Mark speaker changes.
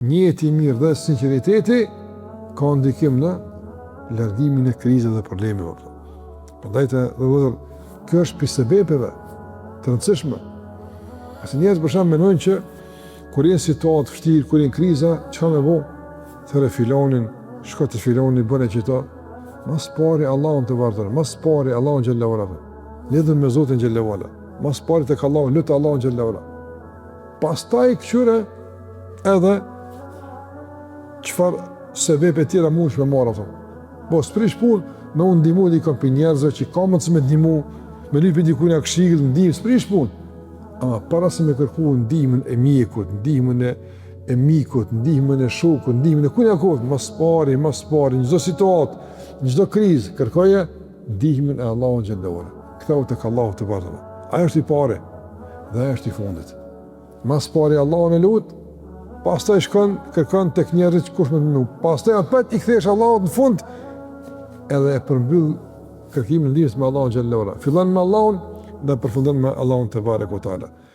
Speaker 1: njeti i mirë dhe sinqeriteti ka ndikim në largimin e krizave dhe problemeve. Prandaj kjo është pjesë e sebepeve të rëndësishme. Ase njerëz për shembull mendojnë që kur janë situatë vështirë, kur janë kriza, çfarë më bë? Thërë filonin, shko të filoni, bëre qëto. Mos pari Allahun të vardhën, mos pari Allahun xhallahu ala. Lidhën me Zotin xhallahu ala. Mos pari tek Allahu, lut Allahun xhallahu ala. Pastaj këtyre edhe çfarë sebepe tjera mund të marrë ato. Po sprish punë me u ndihmu di kompi njerëzve që ka mundësi me ndihmu, me lypi dikujt në këshill, ndihmë, sprish punë. Ama para se me kërku ndihmën e mjekut, ndihmën e mikut, ndihmën e shokut, ndihmën e kunjakut, mos pari, në çdo situatë, në çdo krizë, kërkoje ndihmën e Allahut xhallahu ala. Ktheu tek Allahu te barë. Ai është i parë dhe ai është i fundit. Mos pari Allahun e lut, pastaj shkon kërkon tek njerëzit kush më ndihmu. Pastaj apet i kthesh Allahut në fund edhe e përmbyll kërkimin lidhës me Allahun xhallahu ala. Fillon me Allahun dhe përfundon me Allahun te barekuta ala.